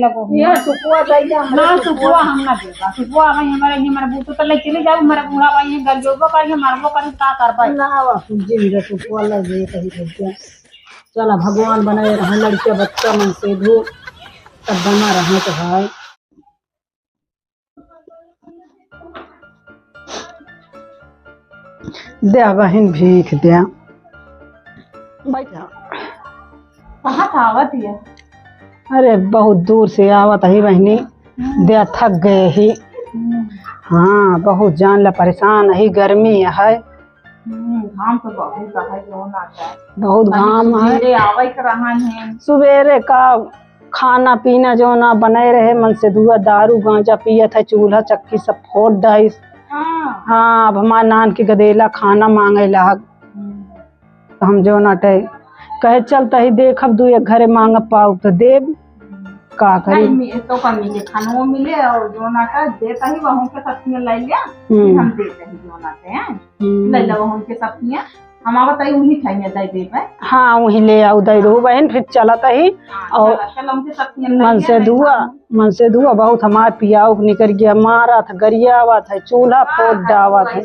ये सुपुआ जाइए ना सुपुआ हम ना देगा सुपुआ भाई हमारे बूतो तो ले चले जाओ हमारा बूढ़ा भाई गलजोबो करिए मारबो करिए का कर पाए ना वा जी मेरे सुपुआ लगे कहीं कहीं चला भगवान बनाए रहे लड़के बच्चा मन से धो तब बना रहे तो भाई दे बहन भीख दे बैठा कहाँ था आवत है अरे बहुत दूर से आवत है बहनी दे थक गए ही हाँ बहुत जान ला परेशान है गर्मी है घाम तो बहुत घाम है सवेरे का खाना पीना जो ना बने रहे मन से दुआ दारू गांजा पिया था चूल्हा चक्की सब फोड़ डाइस हाँ अब हमारे नान के गदेला खाना मांगे लाग हम जो ना कहे चलता ही देख अब दू घरे मांग पाऊ तो देव का करी तो का मिले खाना मिले और जो ना का देता ही वहाँ के सब्जियां ले लिया हम देते हैं जो ना हैं ले लो वहाँ के सब्जियां हम बताइए वही खाएंगे दे दे पे हाँ वही ले आओ दे दो बहन फिर चलता ही और मन से दुआ बहुत हमारे पियाऊ निकल गया मारा था गरियावा था चूल्हा फोड़ डावा था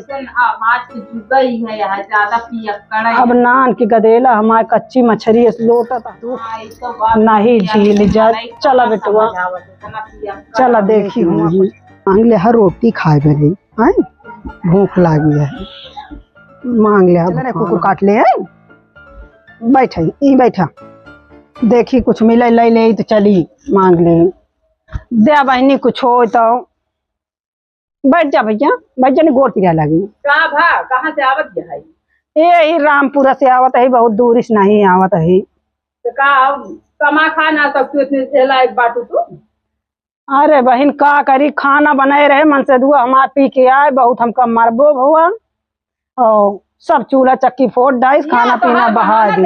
अब नान की गदेला हमारे कच्ची मछली लोटा था नहीं झील जा चला बेटुआ चला देखी मांग ले हर रोटी खाए मेरी भूख लगी है मांग ले कुकुर काट ले बैठा बैठा देखी कुछ मिले ले ले तो चली मांग ले दे बहनी कुछ हो तो बैठ जा भैया बैठ जा गोर पिरा लगी कहाँ से आवत है ये रामपुरा से आवत है बहुत दूर से नहीं आवत है तो कमा खाना सब बाटू तू अरे बहन का करी खाना बनाए रहे मन से दुआ हमार पी के आए बहुत हमका मरबो भुआ और सब चूल्हा चक्की फोड़ डाइस खाना पीना बहा दी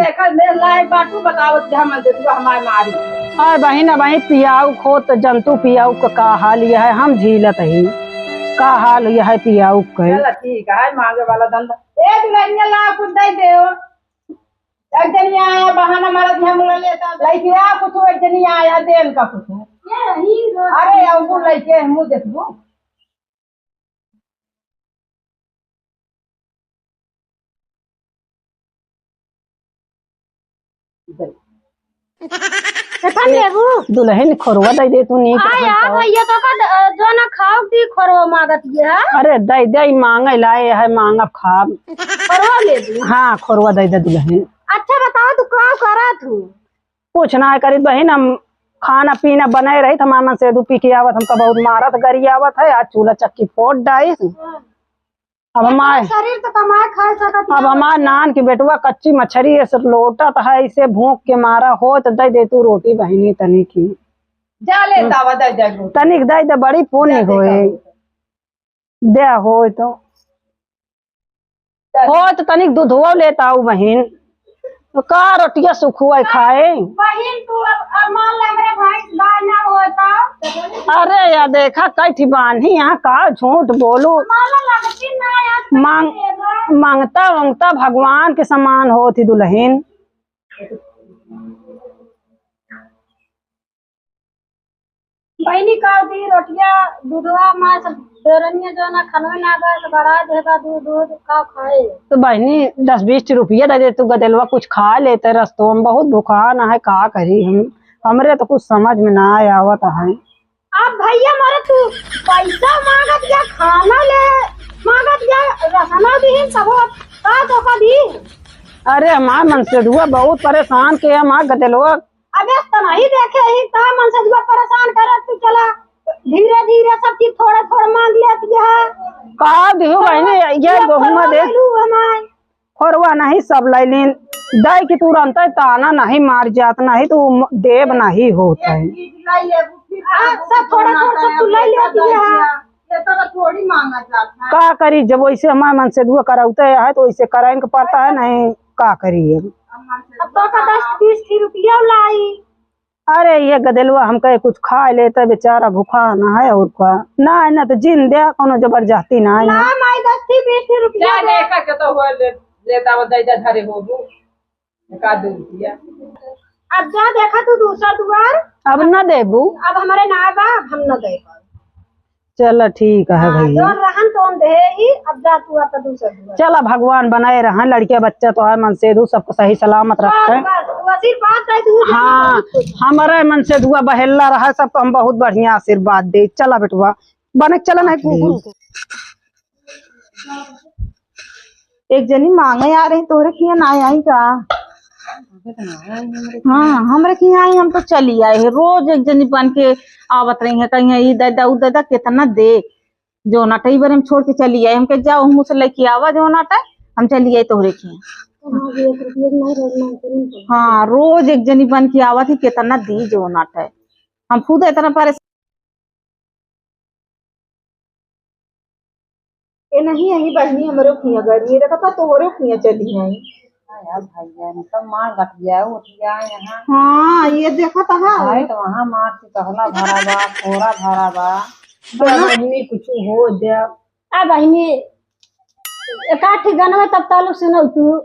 अरे बहन वही पियाऊ खो तो जंतु पियाऊ का हाल यह है हम झीलत ही का हाल यह है पियाऊ का ठीक है मांगे वाला धंधा एक कुछ दे दो एक दिन आया बहाना मारा ध्यान लेता लेके आ कुछ एक दिन आया देन का कुछ अरे अंगूर लेके मुँह देख दो दुल्हन खोरवा दे दे तू नहीं भैया तो का जो ना खाओ दी खोरवा मांगत है अरे दे दे मांगे लाए है मांगब खाब खोरवा ले दू हाँ खोरवा दे दे दुल्हन अच्छा बताओ तू का करा तू कुछ ना करी बहन हम खाना पीना बनाए रही मामा से दू पी के आवत हमका बहुत मारत गरी आवत है आज चूल्हा चक्की फोड़ डाइस अब हमारे शरीर तो कमाए खाए सकत अब हमारे नान की बेटुआ कच्ची मछली लोटा है इसे भूख के मारा हो तो दे दे तू रोटी बहनी तनिक ही जा ले दावा दे दे तनिक दे दे बड़ी पुण्य होए दे हो तो तनिक दूधवा लेता हूँ बहन तो का रोटिया सुखुआ खाए बहन तू अब मान ले मेरे भाई गाय ना होता अरे यार देखा कैठी बांधी यहाँ का झूठ बोलू मांगता मांगता भगवान के समान होती दुल्हन बहनी का दी रोटिया दूधवा माँ सब जो ना खनवे ना गए बड़ा देगा दूध का खाए तो बहनी 10-20 रुपया दे दे तू गदेलवा कुछ खा लेते रस्तों में बहुत भूखाना है का करी हम हमरे तो कुछ समझ में ना आवत है अब भैया मारे तू पैसा मांगत या खाना ले मांगत या रसना भी सब का तो दी अरे हमार मन से दुआ बहुत परेशान के हमार गदेलवा अबे तो नहीं देखे ही ता मन से दुआ परेशान करे तू चला धीरे धीरे सब चीज थोड़ा थोड़ा मांग लेती है का दियो बहने ये बहुमा दे खोरवा नहीं सब लाइलिन दाई की तुरंत ताना नहीं मार जात नहीं तो देव नहीं होता है सब थोड़ा थोड़ा तू ले लेती है ये तो थोड़ी मांगा जाता है का करी जब वैसे हमारे मन से दुआ कराउते है तो वैसे कराइन के पड़ता है नहीं का करी अब तो का 10-20 रुपया लाई अरे ये गदेलवा हम कहे कुछ खा लेते बेचारा भूखा ना है और का ना तो जिन दे कोनो जबरदस्ती ना है ना माई 10-20 रुपया लेका के तो हो लेता वो दे धरे हो का दे रुपया अब जा देखा तू दूसरा द्वार। अब न देबू। अब हमारे ना बा, अब हम न दे पाए। चल ठीक है भैया। जोन रहन तो दे ही, अब जा तू आपका दूसरा द्वार। चला भगवान बनाए रहा, लड़के बच्चा तो है मन से दू सबको सही सलामत रखे। आशीर्वाद दे तू। हाँ हमारे मन से दुआ बहेला रहा, सबको हम बहुत बढ़िया आशीर्वाद दे। चला बेटवा बने चला नहीं कुकुर। एक जनी मांगे आ रही तोरे किया ना आई का। हाँ हमरे की आई, हम तो चली आए है। रोज एक जनी बन के आवत रही है, कहीं ई दादा उ दादा कितना दे। जो नाटा बार हम छोड़ के चली आए, हमके जाओ मुँह से लेके आवा जो नाटा, हम चली आई तोहरे की। हाँ रोज एक जनी बन के आवत ही कितना दी जो नाटा, हम खुद इतना परेशान। ये नहीं यही बहनी हमारे खुइया गई देखा था, तोहरे खुइया चली आई। सब मार गट गया उठ गया यहाँ। हाँ ये देखा था तो वहाँ मार से कहला भरा बा, थोड़ा भरा बा। बहनी कुछ हो जा। आ बहनी एकाठी गाना तब तालुक सुनो तू।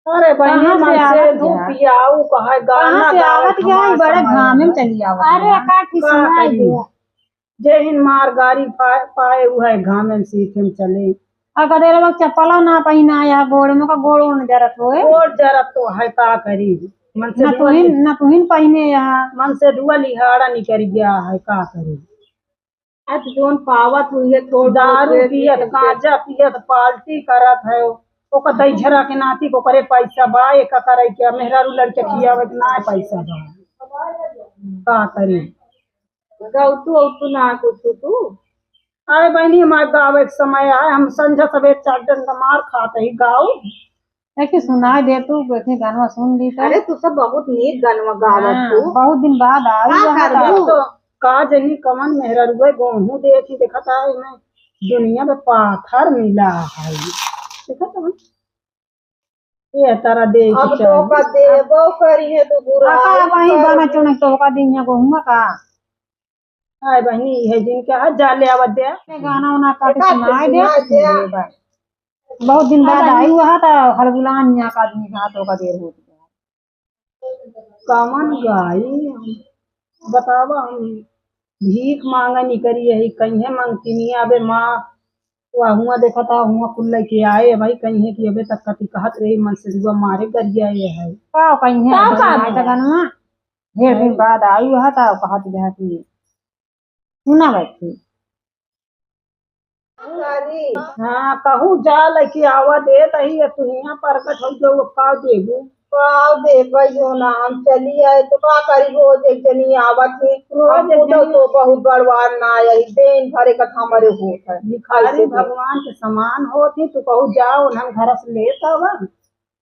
अरे बहनी मन से धूपियाऊ कहा गाना से आवत गया बड़े घाम में चली आवत। अरे एकाठी सुनाई दिया। जय हिंद मार गाड़ी पाए हुआ है घाम में सीखे में चले। अगर ये लोग चप्पल ना पहना या गोड़ में का गोड़ न जरत होए। गोड़ जरत तो है का करी, मन से ना तुहिन पहने यहाँ मन से दुआ लिहाड़ा निकल गया है का करी। अब जोन पावत हुई है थोड़ा दारू पियत गांजा पियत पार्टी करत है, ओकर दैझरा के नाती को करे पैसा बा, एक करे क्या मेहरारू लड़के खियावे ना पैसा बा का करी। तू ना कुछ तू। अरे बहनी हमारे गाँव एक समय है, हम संझा सवेर 4 दिन का मार खाते ही गाँव कि सुनाई दे तू बैठे गाना सुन ली तो। अरे तू सब बहुत नीक गाना गावत तू। बहुत दिन बाद आई तो का जनी कमन मेहरारू गेहूं देखी देखा था मैं दुनिया में पाथर मिला है देखा था ये तारा देख अब तो का देबो करी है तो बुरा वही गाना चुन तो का दिन या गोहुआ का। हाय बहनी है जिनके हाथ जाले आवत दे गाना उना का सुनाई दे। बहुत दिन बाद आई हुआ था हरगुलान यहाँ का आदमी का हाथों का देर हो गया। कमन गाई बतावा, हम भीख मांगा नहीं करी यही कहीं है मांगती नहीं। अबे माँ हुआ देखा था हुआ कुल के आए भाई कहीं है कि अबे तक कति कहत रही मन से दुआ मारे गरिया ये है का कहीं है गाना ढेर दिन बाद आई हुआ था कहत गया कि सुना बैठी। हाँ कहूँ जा लेके आवा दे तही तुहिया प्रकट हो जो का देबू पाव देखो जो ना हम चली आए तो का करी रोज एक जनी आवत है रोज तो बहुत बड़वार ना आई दिन भरे का हमारे होत है। भिखारी भगवान के समान होती तो कहू जाओ हम घर से लेत आवा,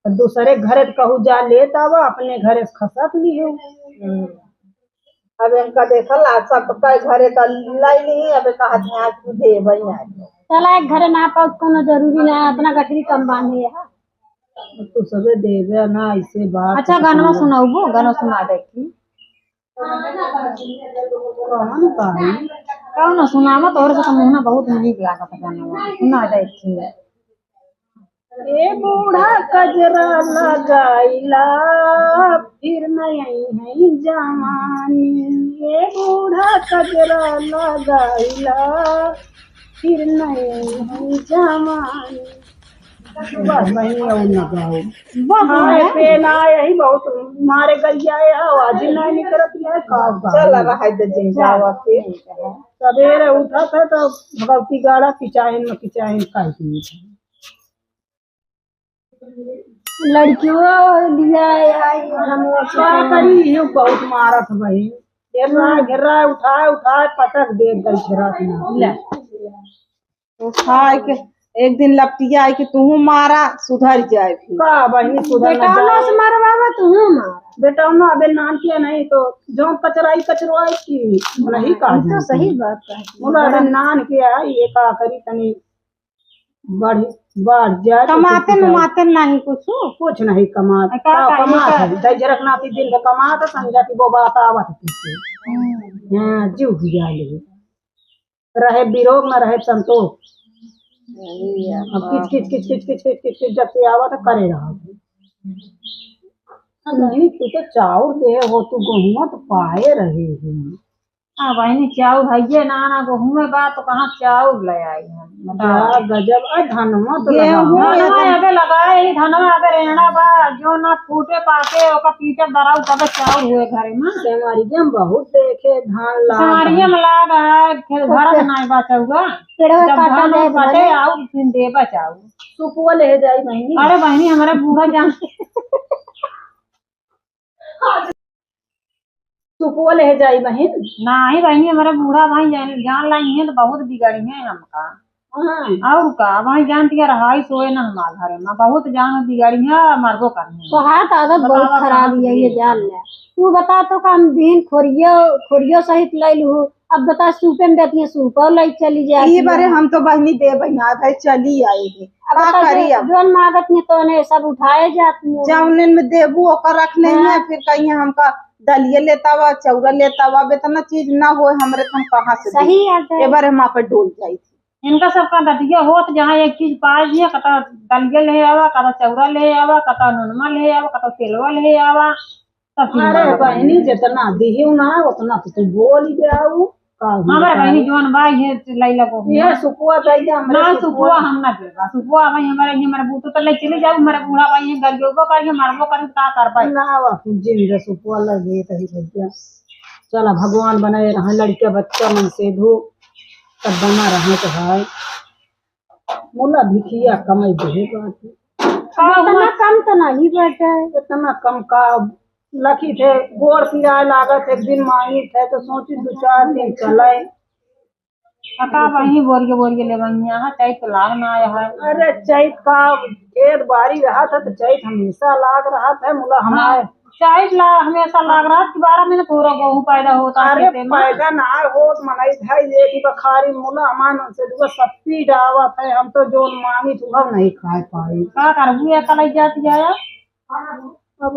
दूसरे घरे कहू जा लेत आवा, अपने घरे से खसत लिए। अब इनका देखल सब का घरे का लाई नहीं, अब कहा यहाँ तू दे भैया चला एक घरे ना पाओ कोनो जरूरी ना, अपना गठरी कम बांधे है तो सबे देवे ना ऐसे बात। अच्छा गाना सुनाऊ गाना सुना देखी कौन भाई कौन सुनावा तोहरे से मुहना बहुत नीक लागत गाना सुना देखी। ए बूढ़ा कजरा लगाइला फिर नहीं है जवानी, ए बूढ़ा कजरा लगाइला फिर नहीं है जवानी। बस वही और न गाओ पेना यही बहुत मारे गरिया आवाज नहीं निकलती है चल रहा दिन जावा के सवेरे उठा था तो भगवती गाड़ा किचाइन में किचाइन खाई लड़कियों लिया हम करी बहुत मारत भाई घेर रहा है उठाए पटक दे गई उठाए के एक दिन लपटिया है कि तू मारा सुधर जाए फिर का बहनी सुधर से मारवा तू मार बेटा ना अबे नान किया नहीं तो जो कचराई कचरवाई की नहीं का तो सही बात है। मुला नान किया ये का करी तनी बढ़ जाए कमाते नहीं कुछ नहीं कमाते झरक नाती दिन का कमाता समझा कि वो बात आवत हाँ जीव गया रहे विरोध में रहे संतोष। अब किच किच किच किच किच किच किच किच जब से आवा तो करे रहा नहीं तू तो चाउर दे हो तू गेहुआ तो पाए रहे हैं। हाँ बहनी चाउर है ना ना गेहूं में बात तो कहाँ चाउर ले आई हम बड़ा गजब धनमा तो धनवा लगावा आगे लगाए ही धनवा आगे रहना बा जो ना फूटे पाके ओका पीटे दराउ तब चाउर हुए घरे में सेमारिया में बहुत देखे धान ला समारिया में लाग है फिर घर में नहीं बचाऊगा जब धान कटे आउ फिर दे बचाऊ सुपुआ ले जाई बहनी। अरे बहनी हमारा बूढ़ा जान सुपुआ ले जाई बहन। नहीं बहनी हमारा बूढ़ा भाई जान लाई है तो बहुत बिगड़ी है हमका और का भाई जानती है रहाई सोए ना हमारे घर में बहुत जान बिगड़ी है मरबो करनी तो हाथ आदत बहुत खराब है ये जान ले। तू बता तो काम दिन खोरियो सहित ले लू अब बता सूपे में देती है सूपो ले चली जाए ये बारे हम तो बहनी दे बहिना भाई चली आएगी जोन मागत में तो ने सब उठाए जाती है जौन में देबू ओकर रख लेंगे फिर कहीं हमका दलिया लेता हुआ चौरा लेता हुआ इतना चीज ना हो हमरे हम कहाँ से सही है एक बार हम पे डोल जाई थी इनका सबका दतिया होत जहाँ एक चीज पा दिया कता दलिया ले आवा कता चौरा ले आवा कता नुनमा ले आवा कता तेलवा ले आवा अरे बहनी जितना दिही ना उतना तो तू बोल जाऊ हमारे बहनी जोन भाई है लाई लगो ये सुपुआ चाहिए ना सुपुआ हम ना देगा सुपुआ भाई हमारे बूतो तो ले चले जाओ हमारे बूढ़ा भाई है गलगोबो करके मरबो कर का कर पाए ना वापस जिंदा सुपुआ लगे कहीं भैया चला भगवान बनाए रहे लड़के बच्चा मन से धो तब बना रहे तो भाई मुला भिखिया कमाई दे इतना कम तो नहीं बेटा इतना कम का लखी थे गोड़ पिराए लागत एक दिन मांगी थे तो सोची 2-4 दिन चले अका वही बोरिए ले बनिया है चैत लाग ना आया है अरे चैत का ढेर बारी रहा था तो चैत हमेशा लाग रहा था मुला हमारे चैत ला हमेशा लाग रहा कि 12 महीने थोड़ा गेहूं पैदा होता अरे पैदा ना हो मनाई था ये की बखारी मुला हमान से दुआ सप्पी डावा थे हम तो जो मांगी तो हम नहीं खा पाई का करबू एक लाई जाती है अब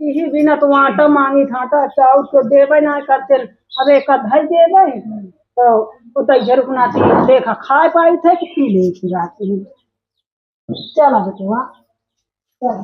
यही बिना तो आटा मांगी था आटा चाउर को देवे ना करते अब एक धर देवे तो उतर रुकनाती देखा खा पाई थे कि पी ले की रात चला बेटवा चल